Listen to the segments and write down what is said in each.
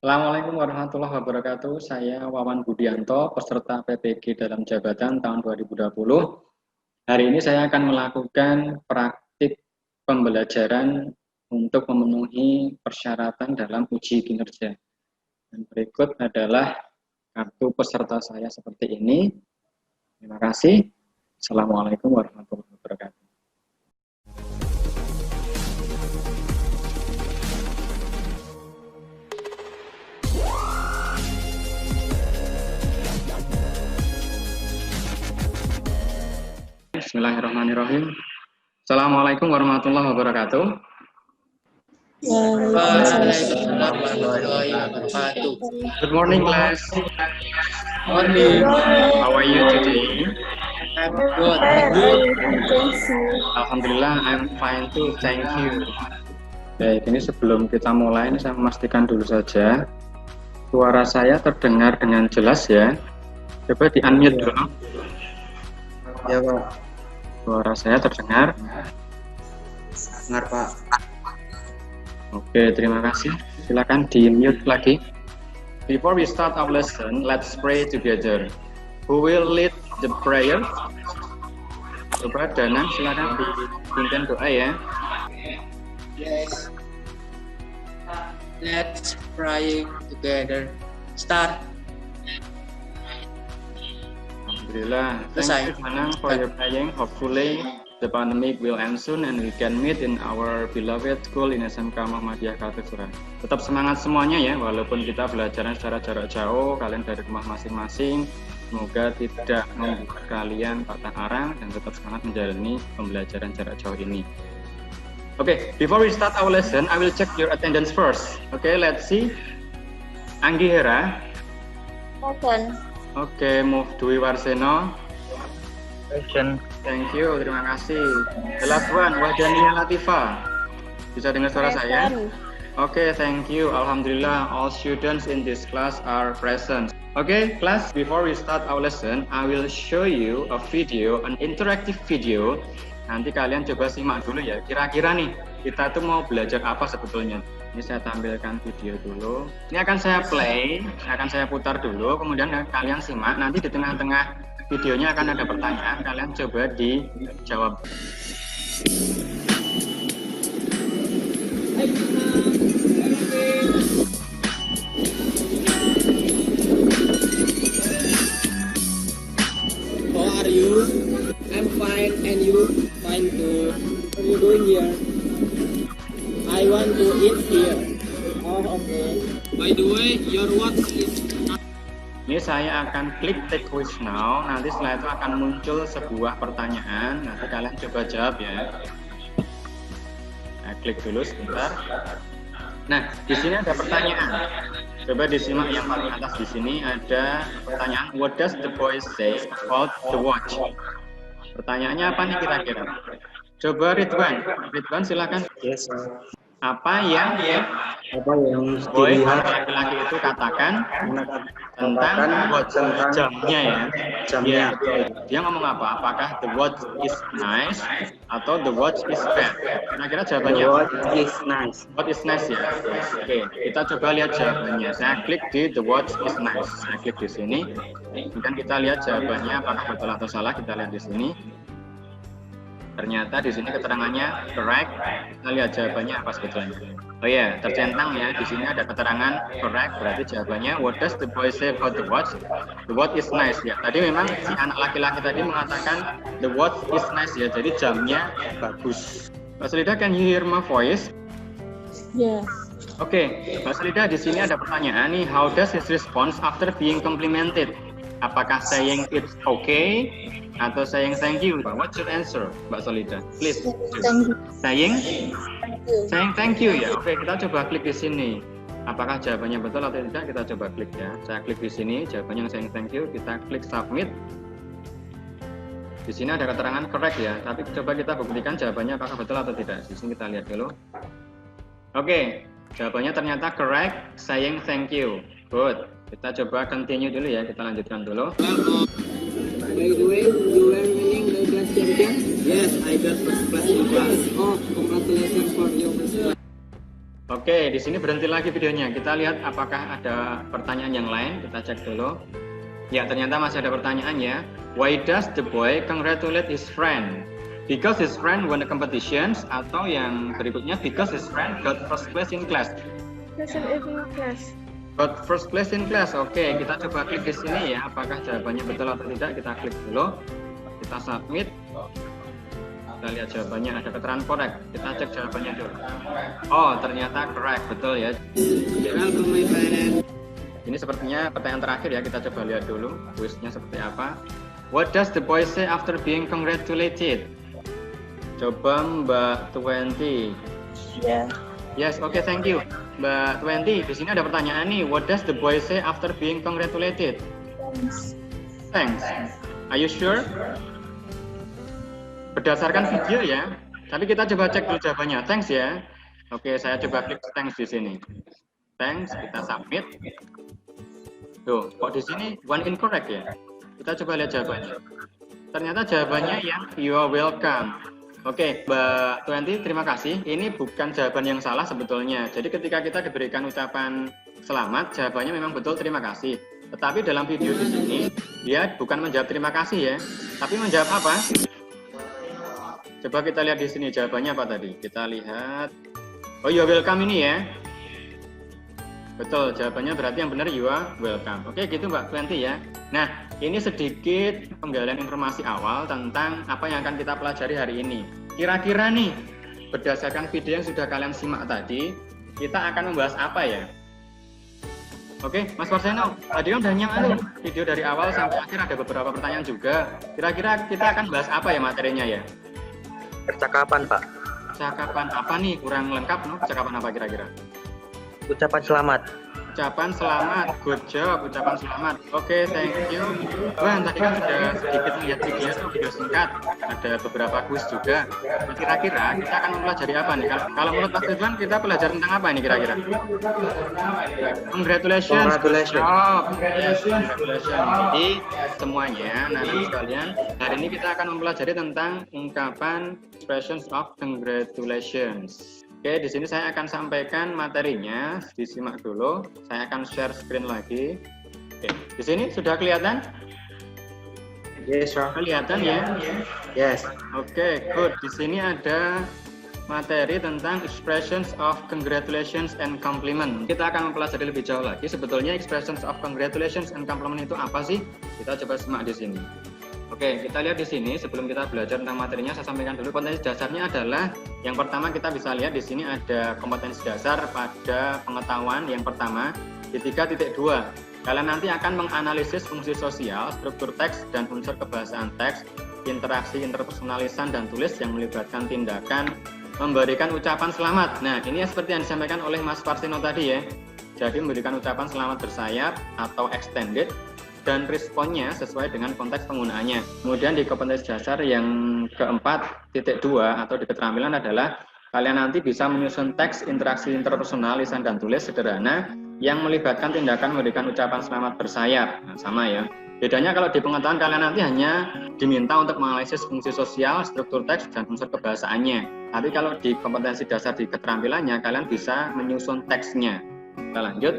Assalamualaikum warahmatullahi wabarakatuh. Saya Wawan Budianto, peserta PPG dalam jabatan tahun 2020. Hari ini saya akan melakukan praktik pembelajaran untuk memenuhi persyaratan dalam uji kinerja. Dan berikut adalah kartu peserta saya seperti ini. Terima kasih. Assalamualaikum warahmatullahi wabarakatuh. Bismillahirrahmanirrahim. Assalamualaikum warahmatullahi wabarakatuh. Waalaikumsalam warahmatullahi wabarakatuh. Good morning, class. Morning. How are you today? I'm good. And you? Alhamdulillah, I'm fine too. Thank you. Baik, ini sebelum kita mulai, saya memastikan dulu saja suara saya terdengar dengan jelas ya. Coba di-unmute dulu. Ya, Pak. Suara saya terdengar. Dengar, Pak. Oke, terima kasih. Silakan di-mute lagi. Before we start our lesson, let's pray together. Who will lead the prayer? Coba Danang, silakan dipimpin doa ya. Yes. Let's pray together. Start. Alhamdulillah. Thank you, Danang, for your praying. Hopefully, the pandemic will end soon and we can meet in our beloved school in SMK Muhammadiyah Kartosura. Tetap semangat semuanya ya, walaupun kita belajarnya secara jarak jauh, kalian dari rumah masing-masing. Semoga tidak membuat kalian patah arang dan tetap semangat menjalani pembelajaran jarak jauh ini. Okay, before we start our lesson, I will check your attendance first. Okay, let's see. Anggi Hera. Present. Okay, move Dwi Warseno. Present. Thank you, terima kasih. The last one, Wahdania Latifa. Bisa dengar suara saya? Okay, thank you. Alhamdulillah, all students in this class are present. Okay, class, before we start our lesson, I will show you a video, an interactive video. Nanti kalian coba simak dulu ya. Kira-kira nih, kita tuh mau belajar apa sebetulnya? Ini saya tampilkan video dulu. Ini akan saya play, akan saya putar dulu, kemudian kalian simak. Nanti di tengah-tengah videonya akan ada pertanyaan, kalian coba dijawab. How are you? I'm fine, and you? Fine too. What are you doing here? I want to eat here. Oh, okay. By the way, your watch is not... Ini saya akan klik take quiz now. Nanti setelah itu akan muncul sebuah pertanyaan. Nanti kalian coba jawab ya. Nah, klik dulu sebentar. Nah, di sini ada pertanyaan. Coba disimak yang paling atas di sini ada pertanyaan. What does the boy say about the watch? Pertanyaannya apa nih kira-kira? Coba Ridwan. Ridwan silakan. Yes. Apa yang Boy laki-laki itu katakan tentang watch, jamnya ya? Jamnya. Dia ngomong apa? Apakah the watch is nice atau the watch is bad? Kira-kira jawabannya. What is nice? What is nice ya? Oke, kita coba lihat jawabannya. Saya klik di the watch is nice. Saya klik di sini. Kemudian kita lihat jawabannya apakah betul atau salah. Kita lihat di sini. Ternyata di sini keterangannya correct. Kita lihat jawabannya apa sebetulnya. Oh ya, tercentang ya. Di sini ada keterangan correct. Berarti jawabannya what does the boy say about the watch? The watch is nice ya. Tadi memang si anak laki-laki tadi mengatakan the watch is nice ya. Jadi jamnya bagus. Mbak Selida, can you hear my voice? Yes. Oke, Mbak Selida, di sini ada pertanyaan nih. How does his response after being complimented? Apakah saying it's okay atau saying thank you? What should answer, Mbak Solida? Please. Thank you. Saying? Thank you. Saying thank you ya. Oke, kita coba klik di sini. Apakah jawabannya betul atau tidak? Kita coba klik ya. Saya klik di sini, jawabannya saying thank you. Kita klik submit. Di sini ada keterangan correct ya. Tapi coba kita buktikan jawabannya apakah betul atau tidak. Di sini kita lihat dulu. Oke, jawabannya ternyata correct. Saying thank you. Good. Kita coba continue dulu ya. Kita lanjutkan dulu. By the way, you were winning the class champion? Yes, I got first class in class. Oh, congratulations for your first class. Oke, di sini berhenti lagi videonya. Kita lihat apakah ada pertanyaan yang lain. Kita cek dulu. Ya, ternyata masih ada pertanyaan ya. Why does the boy congratulate his friend? Because his friend won the competitions, atau yang berikutnya because his friend got first place in class. Got first place in class. Oke, kita coba klik di sini ya. Apakah jawabannya betul atau tidak? Kita klik dulu. Kita submit. Kita lihat jawabannya, ada keterangan correct. Kita cek jawabannya dulu. Oh, ternyata correct, betul ya. Ini sepertinya pertanyaan terakhir ya. Kita coba lihat dulu kuisnya seperti apa. What does the boy say after being congratulated? Coba Mbak 20. Yeah. Yes, okay, thank you. Mbak 20, di sini ada pertanyaan nih. What does the boy say after being congratulated? Thanks. Thanks. Are you sure? Berdasarkan video ya. Tapi kita coba cek dulu jawabannya. Thanks ya. Oke, saya coba klik thanks di sini. Thanks, kita submit. Tuh, kok di sini one incorrect ya? Kita coba lihat jawabannya. Ternyata jawabannya yang you are welcome. Oke, Mbak 20, terima kasih. Ini bukan jawaban yang salah sebetulnya. Jadi ketika kita diberikan ucapan selamat, jawabannya memang betul terima kasih. Tetapi dalam video di sini, dia bukan menjawab terima kasih ya, tapi menjawab apa? Coba kita lihat di sini jawabannya apa tadi. Kita lihat. Oh, you are welcome ini ya. Betul, jawabannya berarti yang benar you are welcome. Oke, gitu Mbak 20 ya. Nah, ini sedikit penggalian informasi awal tentang apa yang akan kita pelajari hari ini. Kira-kira nih, berdasarkan video yang sudah kalian simak tadi, kita akan membahas apa ya? Oke, Mas Farseno, tadi kan udah nyimak video dari awal sampai akhir, ada beberapa pertanyaan juga. Kira-kira kita akan bahas apa ya materinya ya? Percakapan, Pak. Percakapan apa nih? Kurang lengkap, no? Percakapan apa kira-kira? Ucapan selamat. Ucapan selamat, good job, ucapan selamat. Oke, thank you. Wah, tadi kan sudah sedikit melihat video singkat. Ada beberapa kuis juga. Nah, kira-kira kita akan mempelajari apa nih? Kalau menurut Mas Ridwan, kita belajar tentang apa ini kira-kira? Congratulations. Congratulations. Yes, congratulations. Jadi semuanya, nanti sekalian, hari ini kita akan mempelajari tentang ungkapan expressions of congratulations. Oke, di sini saya akan sampaikan materinya, disimak dulu. Saya akan share screen lagi. Oke, di sini sudah kelihatan? Yes, sir. Kelihatan ya? Yes. Oke, good. Di sini ada materi tentang expressions of congratulations and compliment. Kita akan mempelajari lebih jauh lagi. Sebetulnya expressions of congratulations and compliment itu apa sih? Kita coba simak di sini. Oke, kita lihat di sini sebelum kita belajar tentang materinya, saya sampaikan dulu kompetensi dasarnya adalah yang pertama kita bisa lihat di sini ada kompetensi dasar pada pengetahuan yang pertama di 3.2. Kalian nanti akan menganalisis fungsi sosial, struktur teks dan unsur kebahasaan teks, interaksi interpersonal lisan dan tulis yang melibatkan tindakan, memberikan ucapan selamat. Nah, ini seperti yang disampaikan oleh Mas Farseno tadi ya. Jadi memberikan ucapan selamat bersayap atau extended dan responnya sesuai dengan konteks penggunaannya. Kemudian di kompetensi dasar yang ke-4.2 atau di keterampilan adalah kalian nanti bisa menyusun teks interaksi interpersonal lisan dan tulis sederhana yang melibatkan tindakan memberikan ucapan selamat bersayap. Nah, sama ya. Bedanya kalau di pengetahuan kalian nanti hanya diminta untuk menganalisis fungsi sosial, struktur teks dan unsur kebahasaannya. Tapi kalau di kompetensi dasar di keterampilannya kalian bisa menyusun teksnya. Kita lanjut.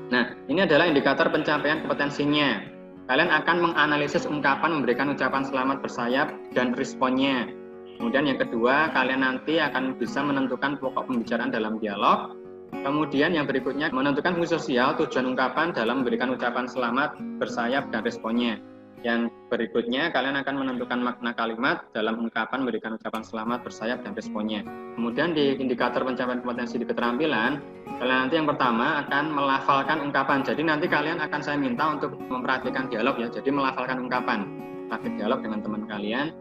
Nah, ini adalah indikator pencapaian kompetensinya. Kalian akan menganalisis ungkapan memberikan ucapan selamat bersayap dan responnya. Kemudian yang kedua, kalian nanti akan bisa menentukan pokok pembicaraan dalam dialog. Kemudian yang berikutnya, menentukan fungsi sosial, tujuan ungkapan dalam memberikan ucapan selamat bersayap dan responnya. Yang berikutnya, kalian akan menentukan makna kalimat dalam ungkapan memberikan ucapan selamat bersayap dan responnya. Kemudian di indikator pencapaian kompetensi di keterampilan, kalian nanti yang pertama akan melafalkan ungkapan. Jadi nanti kalian akan saya minta untuk memperhatikan dialog ya. Jadi melafalkan ungkapan. Praktik dialog dengan teman kalian.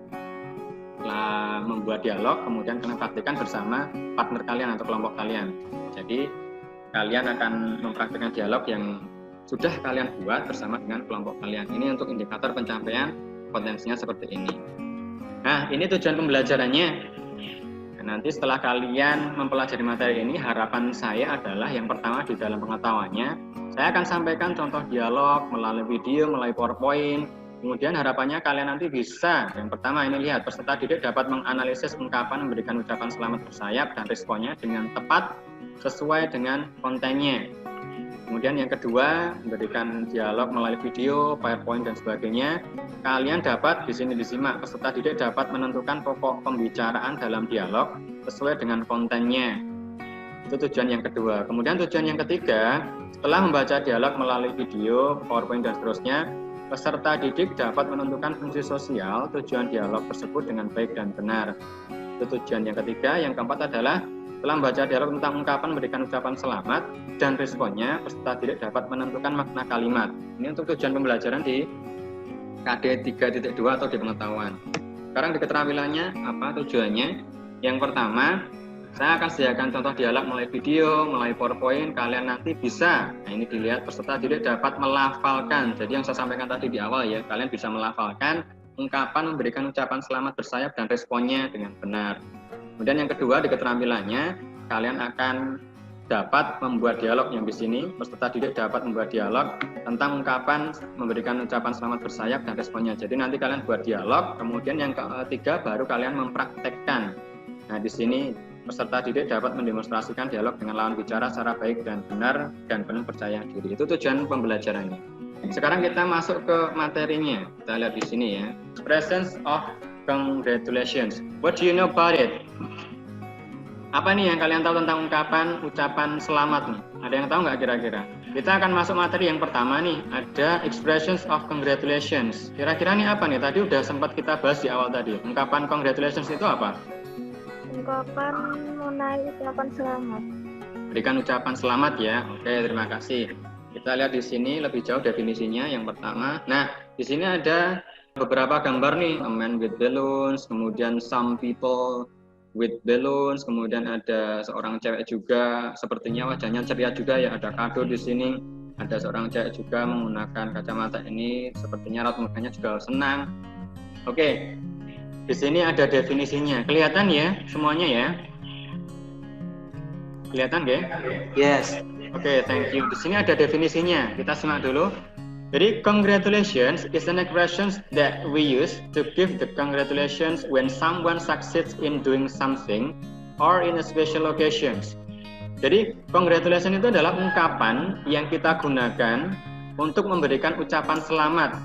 Setelah membuat dialog, kemudian kalian praktikkan bersama partner kalian atau kelompok kalian. Jadi kalian akan mempraktikkan dialog yang sudah kalian buat bersama dengan kelompok kalian. Ini untuk indikator pencapaian potensinya seperti ini. Nah, ini tujuan pembelajarannya. Nanti setelah kalian mempelajari materi ini, harapan saya adalah yang pertama di dalam pengetahuannya, saya akan sampaikan contoh dialog melalui video, melalui PowerPoint. Kemudian harapannya kalian nanti bisa, yang pertama ini lihat, peserta didik dapat menganalisis ungkapan memberikan ucapan selamat bersayap dan responnya dengan tepat sesuai dengan kontennya. Kemudian yang kedua, memberikan dialog melalui video, PowerPoint dan sebagainya. Kalian dapat di sini disimak, peserta didik dapat menentukan pokok pembicaraan dalam dialog sesuai dengan kontennya. Itu tujuan yang kedua. Kemudian tujuan yang ketiga, setelah membaca dialog melalui video, PowerPoint dan seterusnya, peserta didik dapat menentukan fungsi sosial tujuan dialog tersebut dengan baik dan benar. Itu tujuan yang ketiga. Yang keempat adalah setelah membaca dialog tentang ungkapan memberikan ucapan selamat dan responnya, peserta didik dapat menentukan makna kalimat. Ini untuk tujuan pembelajaran di KD 3.2 atau di pengetahuan. Sekarang di keterampilannya apa tujuannya? Yang pertama, saya akan sediakan contoh dialog melalui video, melalui PowerPoint. Kalian nanti bisa, nah ini dilihat peserta didik dapat melafalkan. Jadi yang saya sampaikan tadi di awal ya, kalian bisa melafalkan ungkapan memberikan ucapan selamat bersayap dan responnya dengan benar. Kemudian yang kedua di keterampilannya, kalian akan dapat membuat dialog yang di sini. Peserta didik dapat membuat dialog tentang ungkapan memberikan ucapan selamat bersayap dan responnya. Jadi nanti kalian buat dialog, kemudian yang ketiga baru kalian mempraktekkan. Nah di sini peserta didik dapat mendemonstrasikan dialog dengan lawan bicara secara baik dan benar dan penuh percaya diri. Itu tujuan pembelajarannya. Sekarang kita masuk ke materinya. Kita lihat di sini ya. Expressions of congratulations. What do you know about it? Apa nih yang kalian tahu tentang ucapan selamat nih? Ada yang tahu nggak kira-kira? Kita akan masuk materi yang pertama nih. Ada expressions of congratulations. Kira-kira nih apa nih? Tadi udah sempat kita bahas di awal tadi. Ungkapan congratulations itu apa? Ungkapan mengenai ucapan selamat. Berikan ucapan selamat ya. Oke, terima kasih. Kita lihat di sini lebih jauh definisinya. Yang pertama, nah di sini ada beberapa gambar nih, a man with balloons, kemudian some people with balloons, kemudian ada seorang cewek juga, sepertinya wajahnya ceria juga ya, ada kado di sini, ada seorang cewek juga menggunakan kacamata ini, sepertinya raut mukanya juga senang. Oke, di sini ada definisinya, kelihatan ya semuanya ya? Kelihatan ya? Yes. Oke, thank you. Di sini ada definisinya, kita simak dulu. Jadi, congratulations is an expression that we use to give the congratulations when someone succeeds in doing something or in a special occasions. Jadi, congratulations itu adalah ungkapan yang kita gunakan untuk memberikan ucapan selamat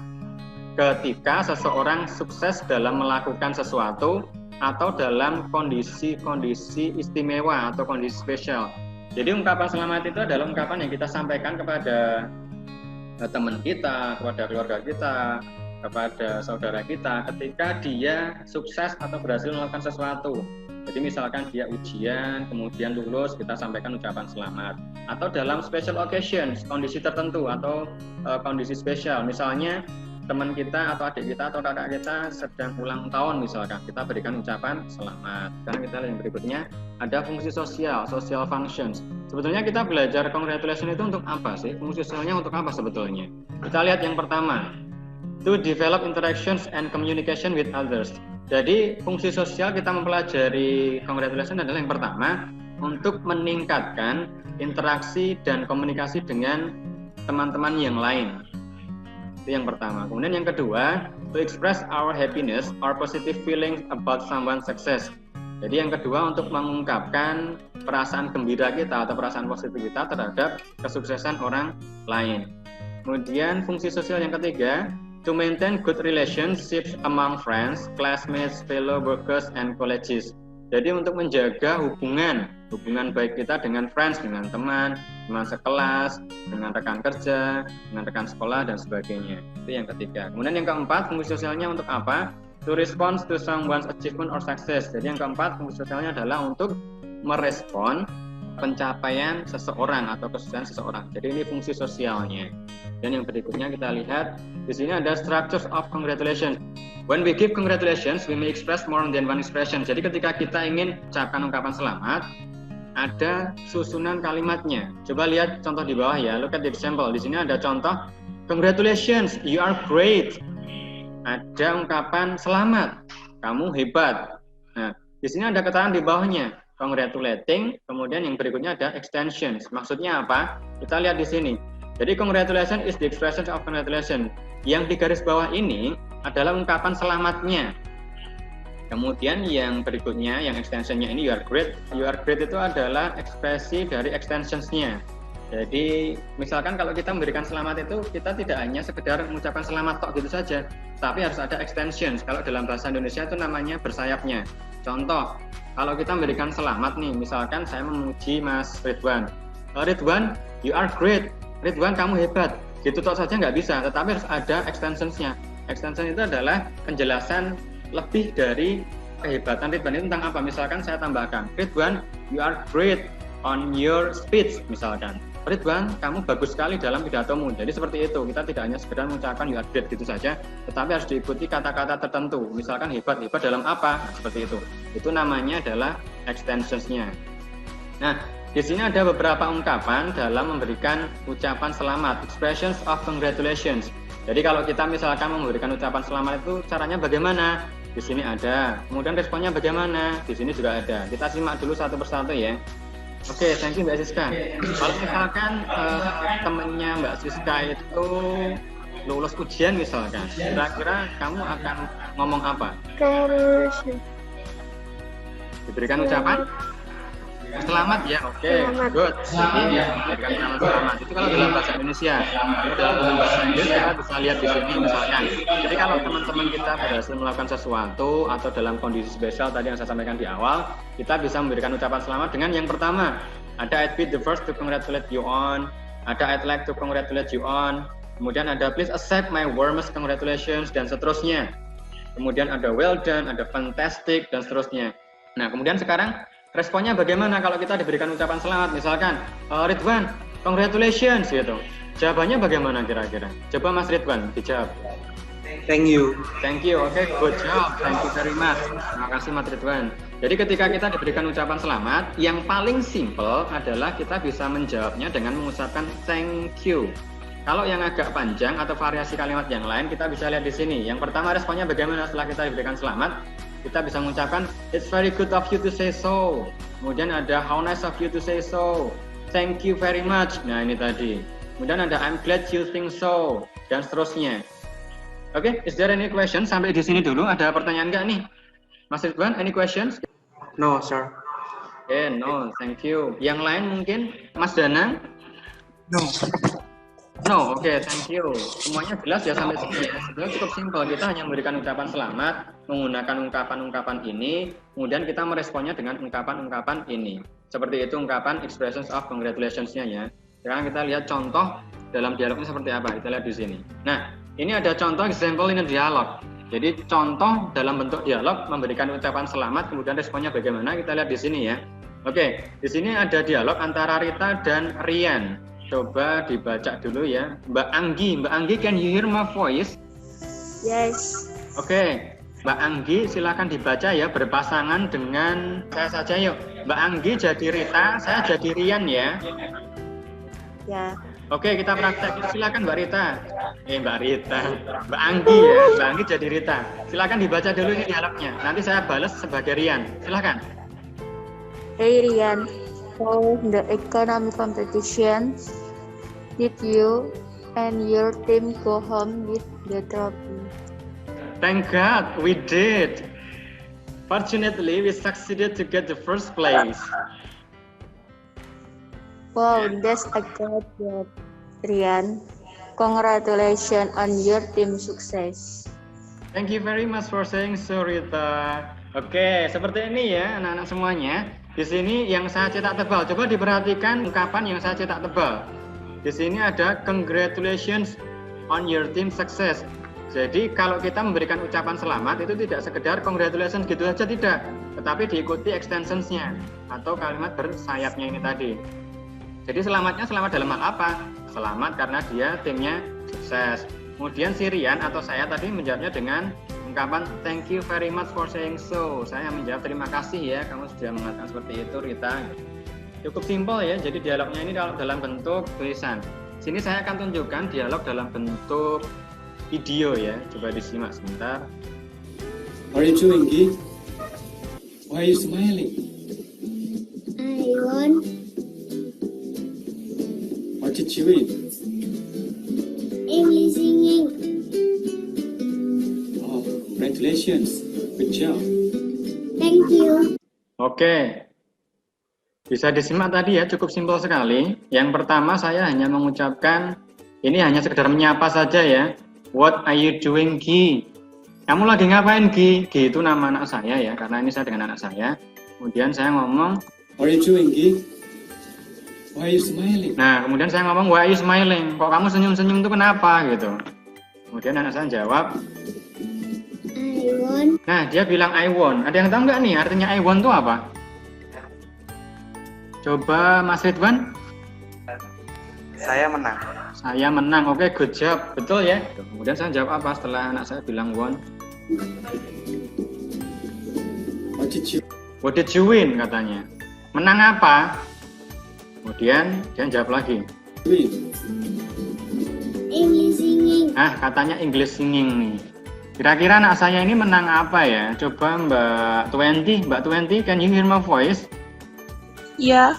ketika seseorang sukses dalam melakukan sesuatu atau dalam kondisi-kondisi istimewa atau kondisi spesial. Jadi, ungkapan selamat itu adalah ungkapan yang kita sampaikan kepada teman kita, kepada keluarga kita, kepada saudara kita ketika dia sukses atau berhasil melakukan sesuatu. Jadi misalkan dia ujian, kemudian lulus, kita sampaikan ucapan selamat. Atau dalam special occasions, kondisi tertentu atau kondisi spesial. Misalnya teman kita atau adik kita atau kakak kita sedang ulang tahun misalkan, kita berikan ucapan selamat. Sekarang kita lihat yang berikutnya, ada fungsi sosial, social functions. Sebetulnya kita belajar congratulation itu untuk apa sih? Fungsi sosialnya untuk apa sebetulnya? Kita lihat yang pertama, to develop interactions and communication with others. Jadi fungsi sosial kita mempelajari congratulation adalah yang pertama, untuk meningkatkan interaksi dan komunikasi dengan teman-teman yang lain. Itu yang pertama. Kemudian yang kedua, to express our happiness or positive feelings about someone's success. Jadi yang kedua, untuk mengungkapkan perasaan gembira kita atau perasaan positif kita terhadap kesuksesan orang lain. Kemudian fungsi sosial yang ketiga, to maintain good relationships among friends, classmates, fellow workers, and colleagues. Jadi untuk menjaga hubungan baik kita dengan friends, dengan teman sekelas, dengan rekan kerja, dengan rekan sekolah, dan sebagainya. Itu yang ketiga. Kemudian yang keempat, fungsi sosialnya untuk apa? To respond to someone's achievement or success. Jadi yang keempat, fungsi sosialnya adalah untuk merespon pencapaian seseorang atau kesuksesan seseorang. Jadi ini fungsi sosialnya. Dan yang berikutnya kita lihat, di sini ada structures of congratulations. When we give congratulations, we may express more than one expression. Jadi ketika kita ingin ucapkan ungkapan selamat, ada susunan kalimatnya. Coba lihat contoh di bawah ya. Look at the example. Di sini ada contoh, congratulations, you are great. Ada ungkapan selamat, kamu hebat. Nah, di sini ada keterangan di bawahnya, congratulating. Kemudian yang berikutnya ada extensions. Maksudnya apa? Kita lihat di sini. Jadi congratulations is the expression of congratulation. Yang di garis bawah ini adalah ungkapan selamatnya. Kemudian yang berikutnya, yang extensionnya ini you are great. You are great itu adalah ekspresi dari extensionsnya. Jadi misalkan kalau kita memberikan selamat itu, kita tidak hanya sekedar mengucapkan selamat tok gitu saja, tapi harus ada extensions. Kalau dalam bahasa Indonesia itu namanya bersayapnya. Contoh, kalau kita memberikan selamat nih, misalkan saya memuji Mas Ridwan. Ridwan, you are great. Ridwan, kamu hebat. Gitu tok saja nggak bisa, tetapi harus ada extensionsnya. Extension itu adalah penjelasan lebih dari kehebatan Ridwan itu tentang apa. Misalkan saya tambahkan, Ridwan, you are great on your speech, misalkan. Ridwan, kamu bagus sekali dalam pidatomu. Jadi seperti itu, kita tidak hanya sekedar mengucapkan you are great gitu saja, tetapi harus diikuti kata-kata tertentu. Misalkan hebat dalam apa? Seperti itu. Itu namanya adalah extensionsnya. Nah, di sini ada beberapa ungkapan dalam memberikan ucapan selamat, expressions of congratulations. Jadi kalau kita misalkan memberikan ucapan selamat itu caranya bagaimana? Di sini ada. Kemudian responnya bagaimana? Di sini juga ada. Kita simak dulu satu persatu ya. Oke, thank you Mbak Siska. Kalau misalkan temennya Mbak Siska itu lulus ujian misalkan, kira-kira kamu akan ngomong apa? Diberikan ucapan? Selamat ya, oke, good. Jadi diberikan selamat. Itu kalau dalam bahasa Indonesia. Kalau dalam bahasa Inggris kita bisa lihat di sini misalkan. Jadi kalau teman-teman kita berhasil melakukan sesuatu atau dalam kondisi spesial tadi yang saya sampaikan di awal, kita bisa memberikan ucapan selamat dengan yang pertama. Ada I'd be the first to congratulate you on. Ada I'd like to congratulate you on. Kemudian ada please accept my warmest congratulations dan seterusnya. Kemudian ada well done, ada fantastic dan seterusnya. Nah, kemudian sekarang responnya bagaimana kalau kita diberikan ucapan selamat? Misalkan, Ridwan, congratulations gitu. Jawabannya bagaimana kira-kira? Coba Mas Ridwan dijawab. Thank you. Thank you, oke, good job. Thank you very much. Terima kasih Mas Ridwan. Jadi ketika kita diberikan ucapan selamat, yang paling simple adalah kita bisa menjawabnya dengan mengucapkan thank you. Kalau yang agak panjang atau variasi kalimat yang lain, kita bisa lihat di sini. Yang pertama responnya bagaimana setelah kita diberikan selamat? Kita bisa mengucapkan it's very good of you to say so. Kemudian ada how nice of you to say so. Thank you very much. Nah, ini tadi. Kemudian ada I'm glad you think so dan seterusnya. Oke, is there any question? Sampai di sini dulu. Ada pertanyaan nggak nih? Mas Ridwan, any questions? No, sir. Okay, no, thank you. Yang lain mungkin? Mas Danang? No. No, oke, thank you. Semuanya jelas ya sampai sini ya. Sebenarnya cukup simpel. Kita hanya memberikan ucapan selamat menggunakan ungkapan-ungkapan ini, kemudian kita meresponnya dengan ungkapan-ungkapan ini. Seperti itu ungkapan expressions of congratulations-nya ya. Sekarang kita lihat contoh dalam dialognya seperti apa. Kita lihat di sini. Nah, ini ada contoh example in a dialog. Jadi contoh dalam bentuk dialog memberikan ucapan selamat, kemudian responnya bagaimana? Kita lihat di sini ya. Oke, di sini ada dialog antara Rita dan Rian. Coba dibaca dulu ya. Mbak Anggi, can you hear my voice? Yes. Oke, Mbak Anggi silakan dibaca ya, berpasangan dengan saya saja yuk. Mbak Anggi jadi Rita, saya jadi Rian ya. Ya. Oke, kita praktek. Silakan Mbak Rita. Mbak Rita. Mbak Anggi ya, Mbak Anggi jadi Rita. Silakan dibaca dulu ini dialognya. Nanti saya balas sebagai Rian. Silakan. Hey Rian, so the economic competition, did you and your team go home with the trophy? Thank God, we did. Fortunately, we succeeded to get the first place. Wow, that's a great job, Rian. Congratulations on your team success. Thank you very much for saying so, Rita. Oke, seperti ini ya anak-anak semuanya. Di sini yang saya cetak tebal. Coba diperhatikan ungkapan yang saya cetak tebal. Di sini ada congratulations on your team success. Jadi kalau kita memberikan ucapan selamat itu tidak sekedar congratulations gitu saja tidak, tetapi diikuti extensionsnya atau kalimat bersayapnya ini tadi. Jadi selamatnya selamat dalam hal apa? Selamat karena dia timnya sukses. Kemudian si Rian atau saya tadi menjawabnya dengan ungkapan thank you very much for saying so. Saya menjawab terima kasih ya kamu sudah mengatakan seperti itu Rita. Cukup simpel ya. Jadi dialognya ini dalam bentuk tulisan. Sini saya akan tunjukkan dialog dalam bentuk video ya. Coba disimak sebentar. What are you doing, Gi? Why are you smiling? I won. What did you eat? English singing. Oh, congratulations. Good job. Thank you. Oke. Bisa disimak tadi ya, cukup simpel sekali. Yang pertama saya hanya mengucapkan, ini hanya sekedar menyapa saja ya. What are you doing, Gi? Kamu lagi ngapain, Gi? Gi itu nama anak saya ya, karena ini saya dengan anak saya. Kemudian saya ngomong, What are you doing, Gi? Why are you smiling? nah kemudian saya ngomong, why are you smiling? Kok kamu senyum-senyum itu kenapa gitu? Kemudian anak saya jawab, I want. nah dia bilang I won. Ada yang tahu nggak nih artinya I won itu apa? Coba Mas Ridwan. Saya menang. Saya menang. Oke, good job. Betul ya? Kemudian saya jawab apa setelah anak saya bilang won? What did you win katanya? Menang apa? Kemudian dia jawab lagi. English singing. Katanya English singing nih. Kira-kira anak saya ini menang apa ya? Coba Mbak 20, can you hear my voice? Ya.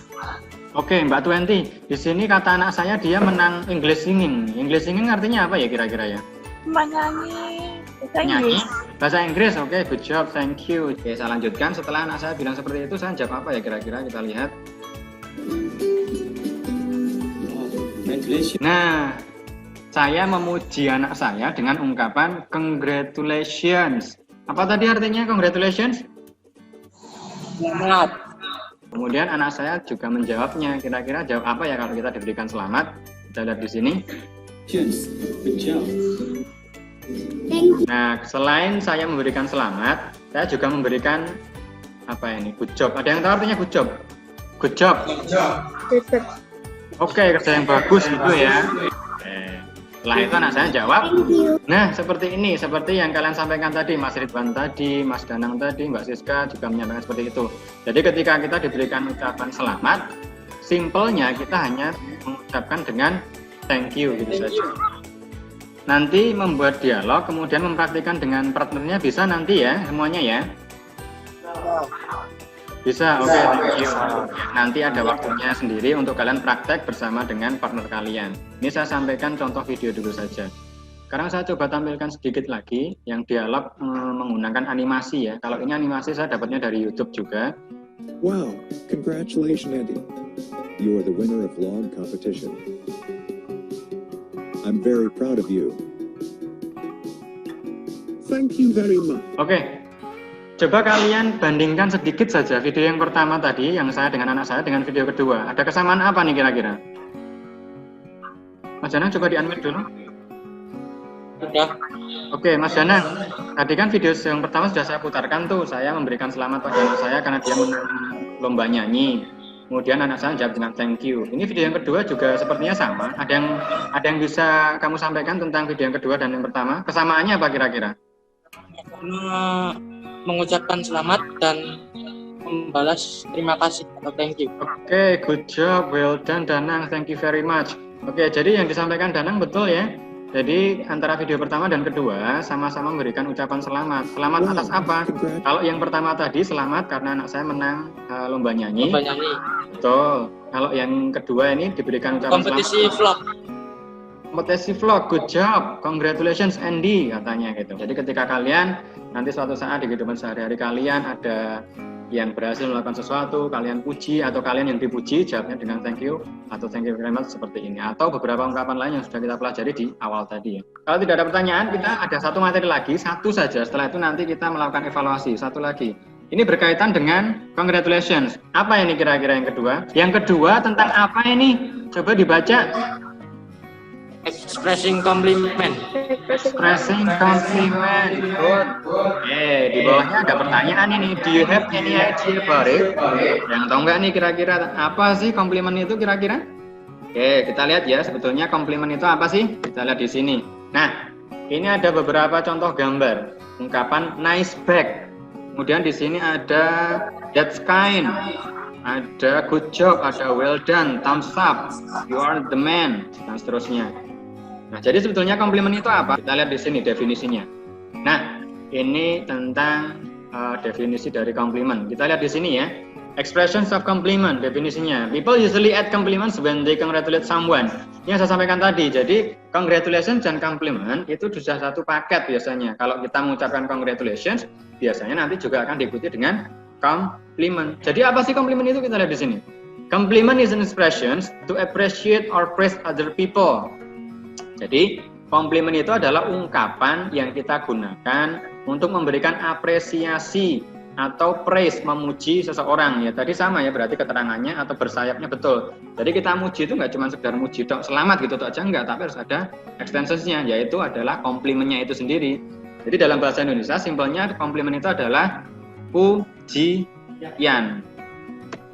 Oke, Mbak 20. Di sini kata anak saya dia menang English singing. English singing artinya apa ya kira-kira ya? Menyanyi bahasa Nyanyi Inggris. bahasa Inggris. Oke, good job, thank you. Oke, saya lanjutkan. Setelah anak saya bilang seperti itu, saya jawab apa ya kira-kira? Kita lihat. Congratulations. Nah, saya memuji anak saya dengan ungkapan congratulations. Apa tadi artinya congratulations? Selamat. Kemudian anak saya juga menjawabnya. Kira-kira jawab apa ya kalau kita diberikan selamat? Kita lihat di sini. Good job. Thank you. Nah, selain saya memberikan selamat, saya juga memberikan apa ini? Good job. Ada yang tahu artinya good job? Good job. Tetap. Oke, kerja yang bagus gitu ya. Oke. Setelah itu anak saya jawab, Thank you. nah seperti ini, seperti yang kalian sampaikan tadi, Mas Ridwan tadi, Mas Danang tadi, Mbak Siska juga menyampaikan seperti itu. Jadi ketika kita diberikan ucapan selamat, simpelnya kita hanya mengucapkan dengan thank you gitu saja. Nanti membuat dialog, kemudian mempraktikkan dengan partnernya bisa nanti ya, semuanya ya. Bisa, oke, thank you. Nanti ada waktunya sendiri untuk kalian praktek bersama dengan partner kalian. Ini saya sampaikan contoh video dulu saja. Sekarang saya coba tampilkan sedikit lagi yang dialog menggunakan animasi ya. Kalau ini animasi saya dapatnya dari YouTube juga. Wow, congratulations, Andy. You are the winner of log competition. I'm very proud of you. Thank you very much. Oke. Coba kalian bandingkan sedikit saja video yang pertama tadi, yang saya dengan anak saya, dengan video kedua. Ada kesamaan apa nih kira-kira? Mas Danang coba di-unmute dulu. Sudah. Oke, Mas Danang. Tadi kan video yang pertama sudah saya putarkan tuh. Saya memberikan selamat pada anak saya karena dia menang lomba nyanyi. Kemudian anak saya jawab dengan thank you. Ini video yang kedua juga sepertinya sama. Ada yang bisa kamu sampaikan tentang video yang kedua dan yang pertama? Kesamaannya apa kira-kira? Mengucapkan selamat dan membalas terima kasih atau thank you. Oke, good job, well done Danang, thank you very much. Oke, jadi yang disampaikan Danang betul ya. Jadi antara video pertama dan kedua sama-sama memberikan ucapan selamat. Selamat atas apa? Kalau yang pertama tadi selamat karena anak saya menang lomba nyanyi. Lomba nyanyi. Betul. Kalau yang kedua ini diberikan ucapan Kompetisi selamat. vlog. Kompetisi vlog, good job, congratulations Andy katanya gitu. Jadi ketika kalian nanti suatu saat di kehidupan sehari-hari kalian ada yang berhasil melakukan sesuatu, kalian puji atau kalian yang dipuji, jawabnya dengan thank you atau thank you very much seperti ini. Atau beberapa ungkapan lain yang sudah kita pelajari di awal tadi ya. Kalau tidak ada pertanyaan, kita ada satu materi lagi, satu saja. Setelah itu nanti kita melakukan evaluasi, satu lagi. Ini berkaitan dengan congratulations. Apa ini kira-kira yang kedua? Yang kedua tentang apa ini? Coba dibaca. Expressing compliment. Expressing compliment. Good. Di bawahnya ada pertanyaan ini. Do you have any idea about it? Yang tahu nggak nih kira-kira apa sih komplimen itu kira-kira? Oke, kita lihat ya. Sebetulnya komplimen itu apa sih? Kita lihat di sini. Nah, ini ada beberapa contoh gambar. Ungkapan nice bag. Kemudian di sini ada that's kind. Ada good job, ada well done, thumbs up, you are the man, dan seterusnya. Nah, jadi sebetulnya komplimen itu apa? Kita lihat di sini definisinya. Nah, ini tentang definisi dari komplimen. Kita lihat di sini ya. Expressions of compliment, definisinya. People usually add compliments when they congratulate someone. Ini yang saya sampaikan tadi. Jadi, congratulations dan compliment itu sudah satu paket biasanya. Kalau kita mengucapkan congratulations, biasanya nanti juga akan diikuti dengan compliment. Jadi apa sih compliment itu? Kita lihat di sini. Compliment is an expression to appreciate or praise other people. Jadi compliment itu adalah ungkapan yang kita gunakan untuk memberikan apresiasi atau praise, memuji seseorang ya. Tadi sama ya, berarti keterangannya atau bersayapnya betul. Jadi kita muji itu nggak cuma sekedar muji tok, selamat gitu tok aja enggak, tapi harus ada extensionsnya, yaitu adalah komplimennya itu sendiri. Jadi dalam bahasa Indonesia simpelnya komplimen itu adalah pujian.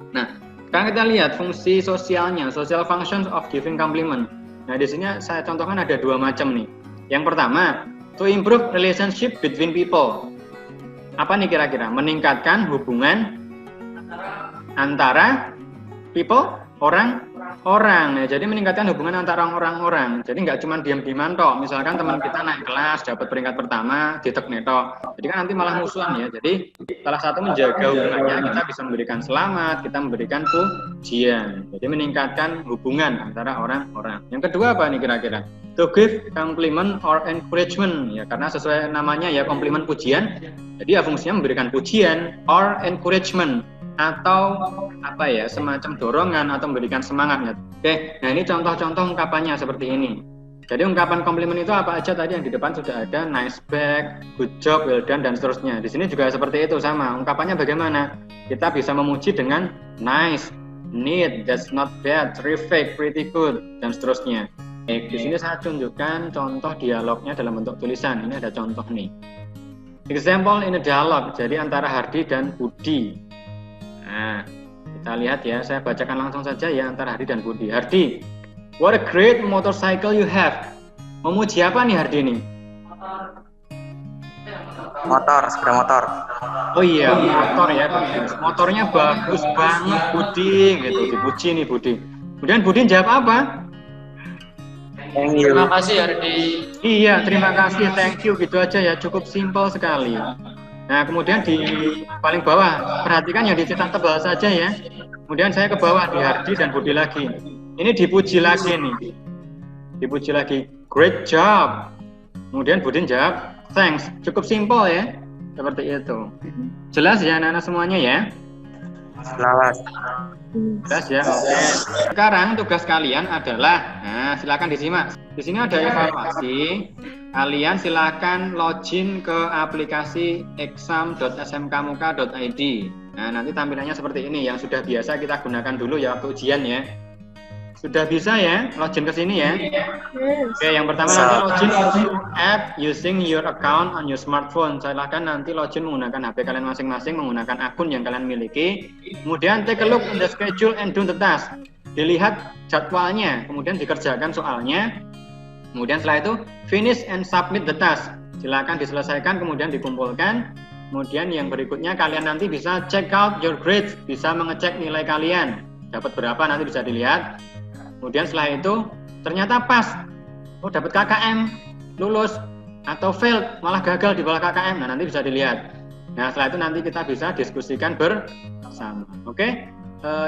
Nah, sekarang kita lihat fungsi sosialnya, social functions of giving compliment. Nah, di sini saya contohkan ada 2 macam nih. Yang pertama, to improve relationship between people. Apa nih kira-kira? Meningkatkan hubungan antara people, orang-orang. Ya, jadi meningkatkan hubungan antara orang-orang. Jadi nggak cuma diam-diaman tok. Misalkan teman kita naik kelas, dapat peringkat pertama, ditek netok. Jadi kan nanti malah musuhan ya. Jadi salah satu menjaga hubungannya, kita bisa memberikan selamat, kita memberikan pujian. Jadi meningkatkan hubungan antara orang-orang. Yang kedua apa nih kira-kira? To give compliment or encouragement. Ya, karena sesuai namanya ya, compliment pujian. Jadi ya fungsinya memberikan pujian or encouragement, atau apa ya, semacam dorongan atau memberikan semangatnya. Oke, nah ini contoh-contoh ungkapannya seperti ini. Jadi ungkapan komplimen itu apa aja tadi yang di depan sudah ada, nice bag, good job, well done, dan seterusnya. Di sini juga seperti itu sama. Ungkapannya bagaimana? Kita bisa memuji dengan nice, neat, that's not bad, terrific, pretty good, dan seterusnya. Di sini saya tunjukkan contoh dialognya dalam bentuk tulisan. Ini ada contoh nih. Example in a dialogue, jadi antara Hardi dan Budi. Nah, kita lihat ya, saya bacakan langsung saja ya, antara Hardi dan Budi. Hardi, what a great motorcycle you have. Memuji apa nih Hardi nih? Motor, sepeda motor. Oh iya, motor ya, bagus. Motornya bagus banget Budi, gitu. Dipuji nih Budi. Kemudian Budi jawab apa? Terima kasih Hardi. Iya, terima kasih, thank you, gitu aja ya, cukup simpel sekali. Nah, kemudian di paling bawah, perhatikan yang dicetak tebal saja ya. Kemudian saya ke bawah di Hardi dan Budi lagi. Ini dipuji lagi nih. Dipuji lagi, great job. Kemudian Budi jawab, thanks. Cukup simpel ya, seperti itu. Jelas ya anak-anak semuanya ya? Jelas. Jelas ya, oke. Sekarang tugas kalian adalah, nah silakan disimak. Di sini ada evaluasi. Kalian silakan login ke aplikasi exam.smkmuka.id. Nah, nanti tampilannya seperti ini yang sudah biasa kita gunakan dulu ya waktu ujian ya. Sudah bisa ya login ke sini ya? Oke, yang pertama nanti login app using your account on your smartphone. Silakan nanti login menggunakan HP kalian masing-masing, menggunakan akun yang kalian miliki. Kemudian take a look in the schedule and do the task. Dilihat jadwalnya, kemudian dikerjakan soalnya. Kemudian setelah itu finish and submit the task. Silakan diselesaikan kemudian dikumpulkan. Kemudian yang berikutnya kalian nanti bisa check out your grades, bisa mengecek nilai kalian. Dapat berapa nanti bisa dilihat. Kemudian setelah itu ternyata pas, oh dapat KKM, lulus, atau failed, malah gagal di bawah KKM, nah nanti bisa dilihat. Nah setelah itu nanti kita bisa diskusikan bersama. Oke,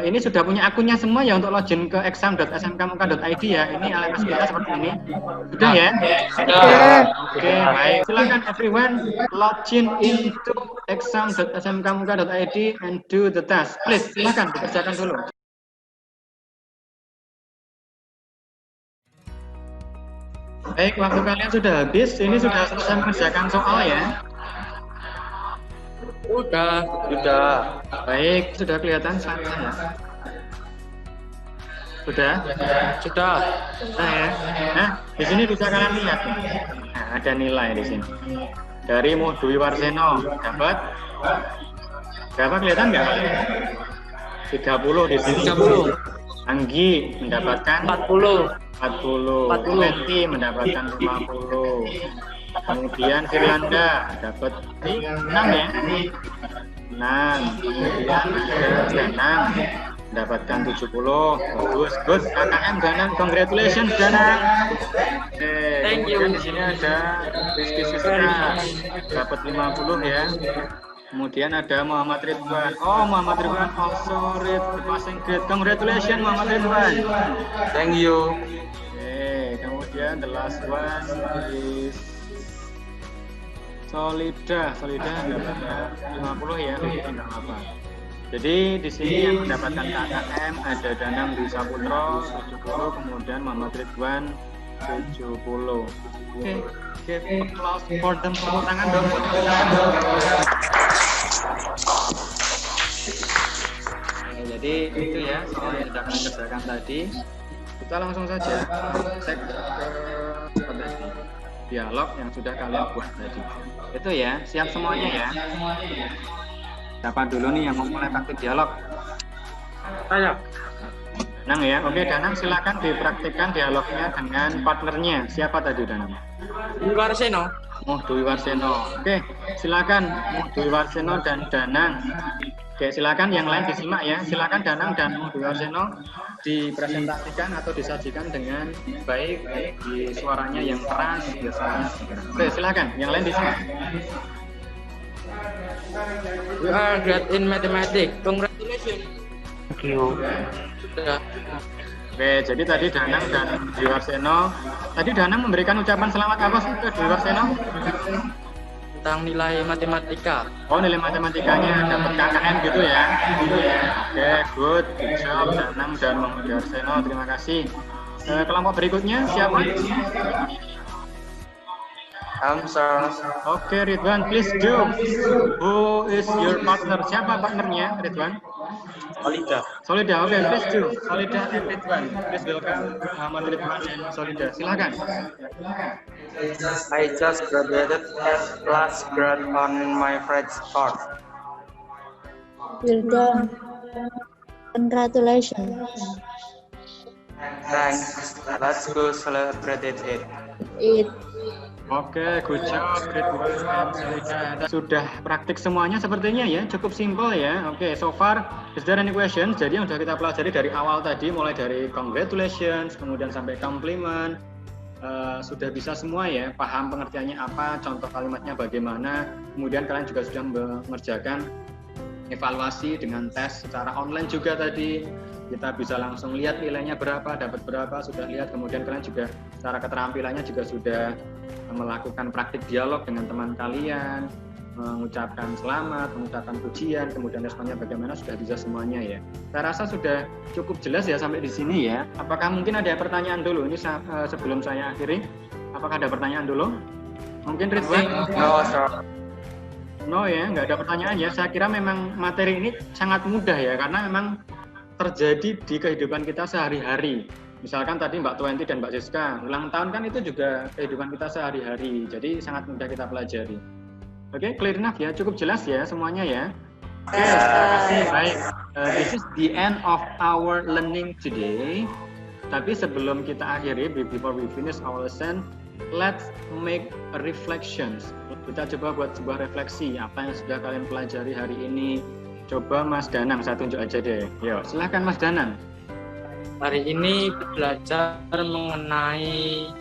ini sudah punya akunnya semua ya untuk login ke exam.smkmuka.id ya. Ini LMS kita seperti ini. Sudah ya? Sudah. Oke, baik. Silakan everyone login into exam.smkmuka.id and do the task. Please, silakan dikerjakan dulu. Baik, waktu kalian sudah habis. Ini sudah selesai mengerjakan soal ya? Sudah. Baik, sudah kelihatan slide ya? Sudah? Sudah. Nah ya. Nah, di sini bisa kalian lihat. Nah, ada nilai di sini. Dari Dwi Warseno dapat berapa, kelihatan nggak? 30 di sini. 30. Anggi mendapatkan 40. 20, mendapatkan 50. Kemudian Firlanda dapat 6 ya. 6. Kemudian ada Danang mendapatkan 70. Bagus, good. KKM Danang, congratulations Danang. Oke, Thank you. kemudian di sini ada Rizky Siska dapat 50 ya. Kemudian ada Muhammad Ridwan. Oh, Muhammad Ridwan also read the passing grade. Congratulations Muhammad Ridwan. Thank you. Oke, kemudian the last one is Solida dapat 50 ya, enggak apa. Jadi di sini yang mendapatkan KKM ada Danang Dwi Saputro 70, kemudian Muhammad Ridwan 70. Oke, give applause for them, tepuk tangan dong. Jadi itu ya soal yang sudah kalian kerjakan tadi. Kita langsung saja cek ke dialog yang sudah kalian buat tadi. Itu ya, siap semuanya ya. Siapa dulu nih yang mau mulai praktik dialog? Saya. Danang ya, oke Danang silakan dipraktikkan dialognya dengan partnernya. Siapa tadi Danang? Dwi Warseno. Dwi Warseno. Oke, silakan Dwi Warseno dan Danang. Oke, silakan yang lain disimak ya. Silakan Danang dan Dwi Warseno dipresentasikan atau disajikan dengan baik di suaranya yang keras, biasanya. Oke, silakan yang lain disimak. You are great in mathematics. Congratulations. Thank you. Sudah. Oke, jadi tadi Danang dan Dwi Warseno. Tadi Danang memberikan ucapan selamat apa sih ke Dwi Warseno? Tentang nilai matematika. Oh, nilai matematikanya dapat KKM gitu ya. Oke, good job Danang dan Dwi Warseno. Terima kasih. Kelompok berikutnya siapa? Sir. Oke, Ridwan, please do. Who is your partner? Siapa partnernya, Ridwan? Solida, oke, please do. Solida and Ridwan. Please welcome Muhammad Ridwan and Solida. Silakan. I just graduated as last grade on my French course. Well done. Congratulations. Thanks. Let's go celebrate it. Oke, good job Ridwan and Solida. Sudah praktik semuanya sepertinya ya, cukup simpel ya. Oke, so far is there any questions? Jadi yang sudah kita pelajari dari awal tadi, mulai dari congratulations, kemudian sampai compliment, sudah bisa semua ya, paham pengertiannya apa, contoh kalimatnya bagaimana, kemudian kalian juga sudah mengerjakan evaluasi dengan tes secara online juga tadi. Kita bisa langsung lihat nilainya berapa, dapat berapa, sudah lihat, kemudian kalian juga secara keterampilannya juga sudah melakukan praktik dialog dengan teman kalian, mengucapkan selamat, mengucapkan pujian, kemudian responnya bagaimana, sudah bisa semuanya ya. Saya rasa sudah cukup jelas ya sampai di sini ya. Apakah mungkin ada pertanyaan dulu? Ini sebelum saya akhiri, apakah ada pertanyaan dulu? Mungkin Ridwan? No, sir. No ya, nggak ada pertanyaan ya. Saya kira memang materi ini sangat mudah ya, karena memang terjadi di kehidupan kita sehari-hari. Misalkan tadi Mbak Tuenti dan Mbak Siska, ulang tahun kan itu juga kehidupan kita sehari-hari. Jadi sangat mudah kita pelajari. Oke, clear enough ya, cukup jelas ya semuanya ya. Oke, terima kasih. Baik, this is the end of our learning today. Tapi sebelum kita akhiri, before we finish our lesson, let's make a reflections. Kita coba buat sebuah refleksi apa yang sudah kalian pelajari hari ini. Coba Mas Danang, saya tunjuk aja deh. Yo, silahkan Mas Danang. Hari ini belajar mengenai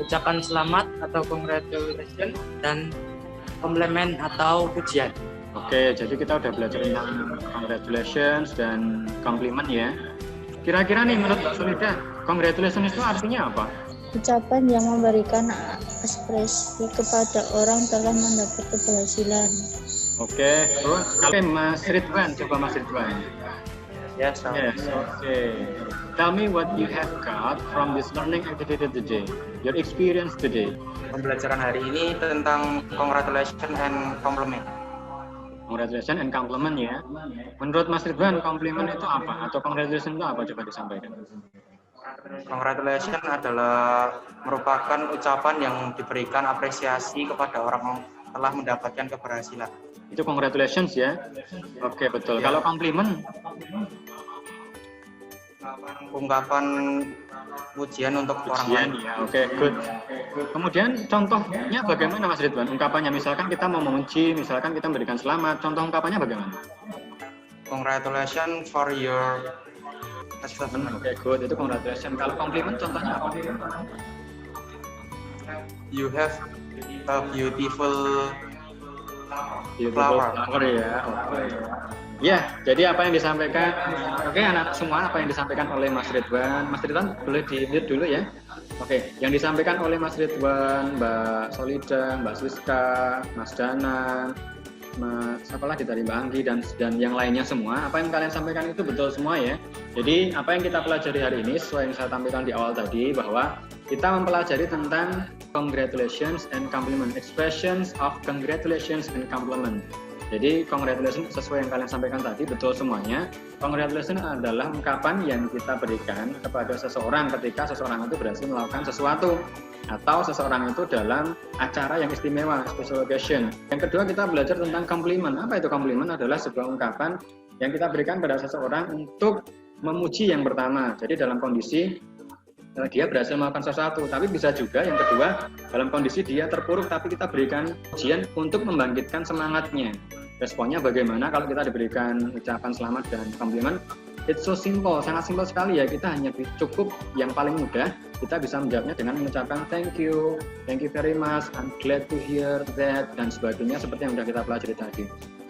ucapan selamat atau congratulations dan komplimen atau pujian. Oke, jadi kita udah belajar tentang congratulations dan komplimen ya. Kira-kira nih menurut Mbak Solida, congratulations itu artinya apa? Ucapan yang memberikan ekspresi kepada orang telah mendapat keberhasilan. Oke, terus Mas Ridwan, coba Mas Ridwan. Yes, sir. Yes, okay. Tell me what you have got from this learning activity today. Your experience today. Pembelajaran hari ini tentang congratulations and compliment. Congratulations and compliment ya. Menurut Mas Ridwan, compliment itu apa? Atau congratulations itu apa? Coba disampaikan. Congratulations adalah merupakan ucapan yang diberikan apresiasi kepada orang yang telah mendapatkan keberhasilan. Itu congratulations ya. Oke, betul. Ya. Kalau compliment? Ungkapan pujian untuk orang lain. Ya, oke, good. Kemudian contohnya bagaimana Mas Ridwan? Ungkapannya misalkan kita mau memuji, misalkan kita memberikan selamat, contoh ungkapannya bagaimana? Congratulations for your achievement. Oke, good. Itu congratulations. Kalau compliment contohnya apa? You have a beautiful Flower flower. ya. Oke. Ya, jadi apa yang disampaikan, oke anak-anak semua, apa yang disampaikan oleh Mas Ridwan boleh di-mute dulu ya. Oke, yang disampaikan oleh Mas Ridwan, Mbak Solida, Mbak Siska, Mas Danang, Mas apalah dari Mbak Anggi dan yang lainnya semua, apa yang kalian sampaikan itu betul semua ya. Jadi apa yang kita pelajari hari ini sesuai yang saya tampilkan di awal tadi, bahwa kita mempelajari tentang congratulations and compliment, expressions of congratulations and compliment. Jadi congratulations sesuai yang kalian sampaikan tadi betul semuanya. Congratulations adalah ungkapan yang kita berikan kepada seseorang ketika seseorang itu berhasil melakukan sesuatu atau seseorang itu dalam acara yang istimewa, special occasion. Yang kedua kita belajar tentang compliment. Apa itu compliment? Adalah sebuah ungkapan yang kita berikan pada seseorang untuk memuji yang pertama. Jadi dalam kondisi dia berhasil melakukan sesuatu, tapi bisa juga yang kedua dalam kondisi dia terpuruk tapi kita berikan pujian untuk membangkitkan semangatnya. Responnya bagaimana kalau kita diberikan ucapan selamat dan komplimen? It's so simple, sangat simpel sekali ya. Kita hanya cukup yang paling mudah, kita bisa menjawabnya dengan mengucapkan thank you very much, I'm glad to hear that, dan sebagainya seperti yang sudah kita pelajari tadi.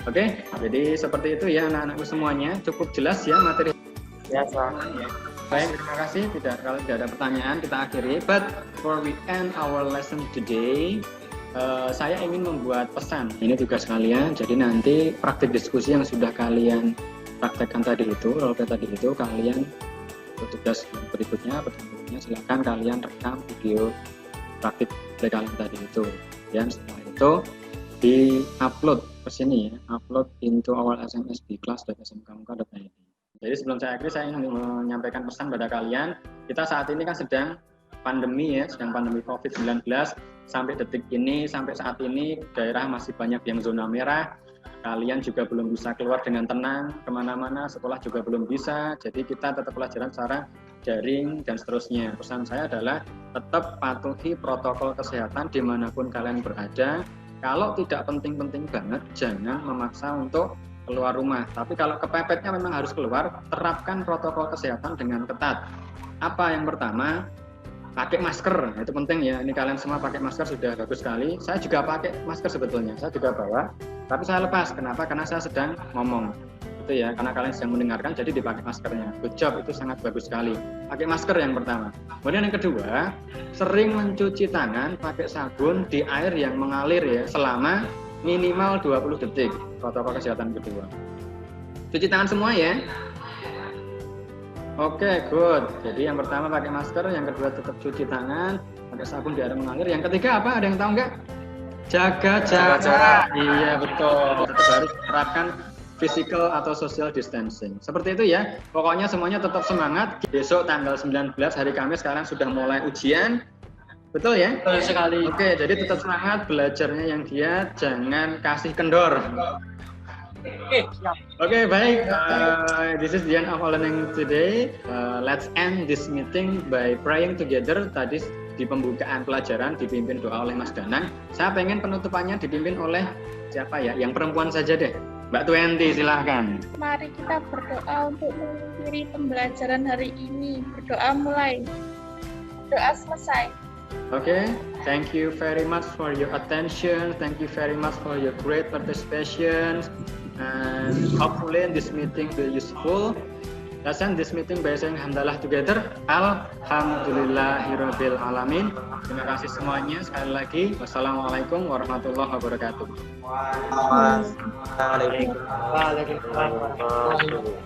Oke, jadi seperti itu ya anak-anakku semuanya. Cukup jelas ya materi. Ya, Pak. Baik, terima kasih. Kalau tidak ada pertanyaan, kita akhiri. But before we end our lesson today, saya ingin membuat pesan. Ini tugas kalian. Jadi nanti praktik diskusi yang sudah kalian praktekkan tadi itu, role play tadi itu, kalian tugas berikutnya silakan kalian rekam video praktik play kalian tadi itu. Dan setelah itu di-upload ke sini ya, upload into our SMS di class.smkmk.id. Jadi sebelum saya akhiri, saya ingin menyampaikan pesan pada kalian. Kita saat ini kan sedang pandemi ya, sedang pandemi COVID-19. Sampai detik ini, sampai saat ini, daerah masih banyak yang zona merah. Kalian juga belum bisa keluar dengan tenang kemana-mana, sekolah juga belum bisa. Jadi kita tetap pelajaran secara daring dan seterusnya. Pesan saya adalah tetap patuhi protokol kesehatan dimanapun kalian berada. Kalau tidak penting-penting banget, jangan memaksa untuk keluar rumah. Tapi kalau kepepetnya memang harus keluar, terapkan protokol kesehatan dengan ketat. Apa yang pertama? Pakai masker, itu penting ya. Ini kalian semua pakai masker sudah bagus sekali. Saya juga pakai masker sebetulnya, saya juga bawa. Tapi saya lepas, kenapa? Karena saya sedang ngomong. Itu ya, karena kalian sedang mendengarkan, jadi dipakai maskernya. Good job, itu sangat bagus sekali. Pakai masker yang pertama. Kemudian yang kedua, sering mencuci tangan pakai sabun di air yang mengalir ya, selama minimal 20 detik. Protokol kesehatan kedua. Cuci tangan semua ya. Oke, good. Jadi yang pertama pakai masker, yang kedua tetap cuci tangan, pakai sabun di air mengalir. Yang ketiga apa? Ada yang tahu nggak? Jaga jarak. Iya betul. Tetap harus terapkan physical atau social distancing. Seperti itu ya. Pokoknya semuanya tetap semangat. Besok tanggal 19 hari Kamis kalian sudah mulai ujian. Betul ya? Betul sekali. Oke, jadi tetap semangat belajarnya yang giat, jangan kasih kendor. Oke, baik. This is the end of our learning today. Let's end this meeting by praying together. Tadi di pembukaan pelajaran dipimpin doa oleh Mas Danang. Saya pengen penutupannya dipimpin oleh siapa ya? Yang perempuan saja deh. Mbak Tuenti, silahkan. Mari kita berdoa untuk mengakhiri pembelajaran hari ini. Berdoa mulai. Doa selesai. Okay, thank you very much for your attention. Thank you very much for your great participation. And hopefully this meeting will be useful. Let's end this meeting by saying alhamdulillah together. Alhamdulillahirabbil alamin. Terima kasih semuanya sekali lagi. Wassalamualaikum warahmatullahi wabarakatuh. Waalaikumsalam.